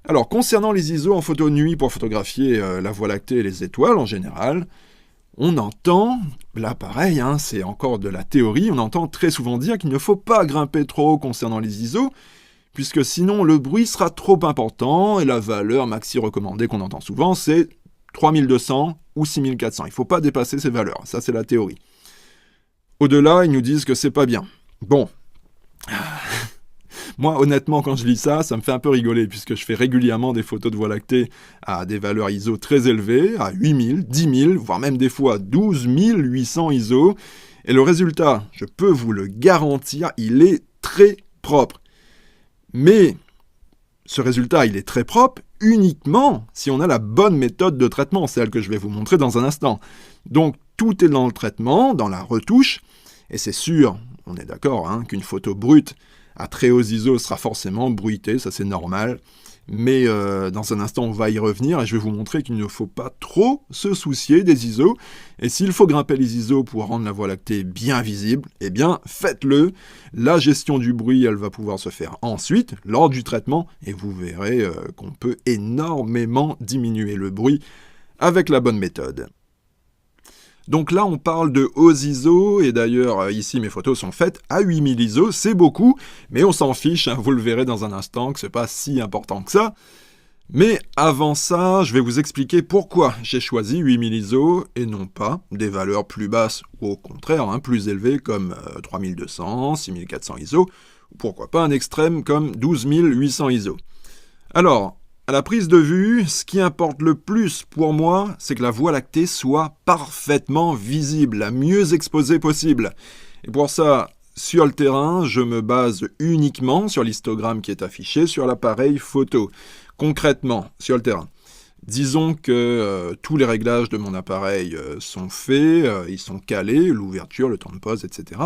Alors, concernant les ISO en photo de nuit pour photographier la Voie lactée et les étoiles en général, on entend, là pareil, c'est encore de la théorie, on entend très souvent dire qu'il ne faut pas grimper trop haut concernant les ISO, puisque sinon le bruit sera trop important et la valeur maxi recommandée qu'on entend souvent, c'est 3200 ou 6400. Il ne faut pas dépasser ces valeurs, ça c'est la théorie. Au-delà, ils nous disent que c'est pas bien. Bon. Moi, honnêtement, quand je lis ça, ça me fait un peu rigoler, puisque je fais régulièrement des photos de Voie lactée à des valeurs ISO très élevées, à 8000, 10 000, voire même des fois 12 800 ISO. Et le résultat, je peux vous le garantir, il est très propre. Mais ce résultat, il est très propre uniquement si on a la bonne méthode de traitement, celle que je vais vous montrer dans un instant. Donc, tout est dans le traitement, dans la retouche, et c'est sûr, on est d'accord, qu'une photo brute à très hauts ISO sera forcément bruitée, ça c'est normal, mais dans un instant on va y revenir et je vais vous montrer qu'il ne faut pas trop se soucier des ISO, et s'il faut grimper les ISO pour rendre la Voie lactée bien visible, eh bien faites-le. La gestion du bruit, elle va pouvoir se faire ensuite, lors du traitement, et vous verrez qu'on peut énormément diminuer le bruit avec la bonne méthode. Donc là, on parle de hauts ISO, et d'ailleurs, ici, mes photos sont faites à 8000 ISO, c'est beaucoup, mais on s'en fiche, vous le verrez dans un instant, que c'est pas si important que ça. Mais avant ça, je vais vous expliquer pourquoi j'ai choisi 8000 ISO, et non pas des valeurs plus basses, ou au contraire, plus élevées, comme 3200, 6400 ISO, ou pourquoi pas un extrême comme 12800 ISO. Alors, à la prise de vue, ce qui importe le plus pour moi, c'est que la Voie lactée soit parfaitement visible, la mieux exposée possible. Et pour ça, sur le terrain, je me base uniquement sur l'histogramme qui est affiché sur l'appareil photo. Concrètement, sur le terrain. Disons que tous les réglages de mon appareil sont faits, ils sont calés, l'ouverture, le temps de pause, etc.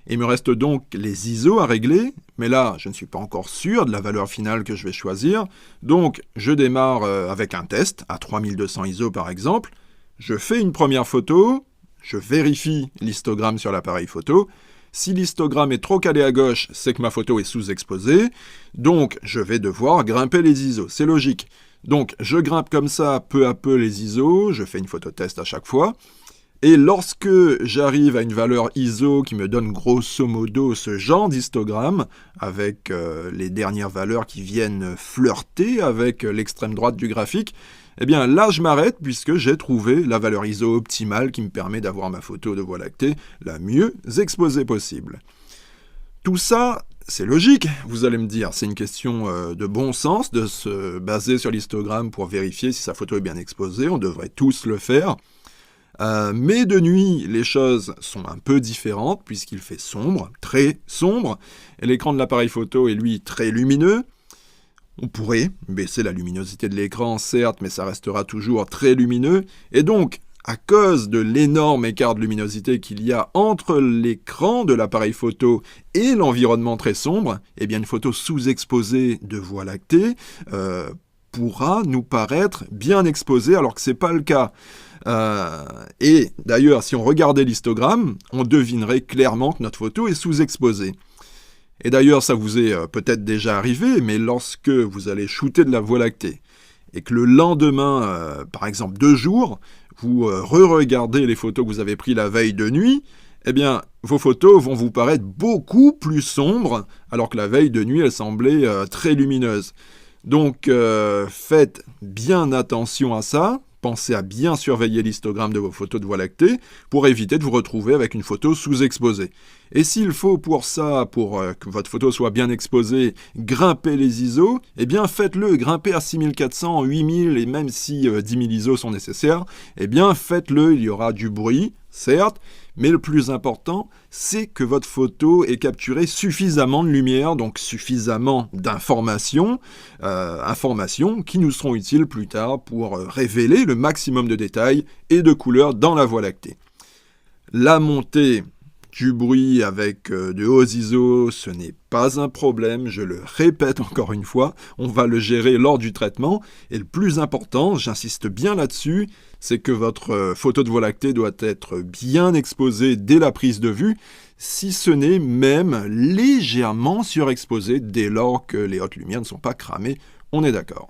Et il me reste donc les ISO à régler, mais là, je ne suis pas encore sûr de la valeur finale que je vais choisir. Donc, je démarre avec un test, à 3200 ISO par exemple. Je fais une première photo, je vérifie l'histogramme sur l'appareil photo. Si l'histogramme est trop calé à gauche, c'est que ma photo est sous-exposée. Donc, je vais devoir grimper les ISO, c'est logique. Donc, je grimpe comme ça, peu à peu, les ISO, je fais une photo test à chaque fois. Et lorsque j'arrive à une valeur ISO qui me donne grosso modo ce genre d'histogramme, avec les dernières valeurs qui viennent flirter avec l'extrême droite du graphique, eh bien là je m'arrête puisque j'ai trouvé la valeur ISO optimale qui me permet d'avoir ma photo de Voie lactée la mieux exposée possible. Tout ça, c'est logique, vous allez me dire, c'est une question de bon sens de se baser sur l'histogramme pour vérifier si sa photo est bien exposée, on devrait tous le faire. Mais de nuit, les choses sont un peu différentes puisqu'il fait sombre, très sombre, et l'écran de l'appareil photo est lui très lumineux. On pourrait baisser la luminosité de l'écran, certes, mais ça restera toujours très lumineux, et donc, à cause de l'énorme écart de luminosité qu'il y a entre l'écran de l'appareil photo et l'environnement très sombre, eh bien une photo sous-exposée de Voie lactée pourra nous paraître bien exposée alors que ce n'est pas le cas. Et d'ailleurs, si on regardait l'histogramme, on devinerait clairement que notre photo est sous-exposée. Et d'ailleurs, ça vous est peut-être déjà arrivé, mais lorsque vous allez shooter de la Voie lactée, et que le lendemain, par exemple 2 jours, vous re-regardez les photos que vous avez prises la veille de nuit, eh bien, vos photos vont vous paraître beaucoup plus sombres, alors que la veille de nuit, elles semblaient très lumineuses. Donc, faites bien attention à ça. Pensez à bien surveiller l'histogramme de vos photos de Voie lactée pour éviter de vous retrouver avec une photo sous-exposée. Et s'il faut pour ça, pour que votre photo soit bien exposée, grimper les ISO, eh bien faites-le, grimpez à 6400, 8000 et même si 10 000 ISO sont nécessaires, eh bien faites-le, il y aura du bruit, certes, mais le plus important, c'est que votre photo ait capturé suffisamment de lumière, donc suffisamment d'informations, informations qui nous seront utiles plus tard pour révéler le maximum de détails et de couleurs dans la Voie lactée. La montée du bruit avec de hauts ISO, ce n'est pas un problème, je le répète encore une fois, on va le gérer lors du traitement, et le plus important, j'insiste bien là-dessus, c'est que votre photo de Voie lactée doit être bien exposée dès la prise de vue, si ce n'est même légèrement surexposée dès lors que les hautes lumières ne sont pas cramées, on est d'accord.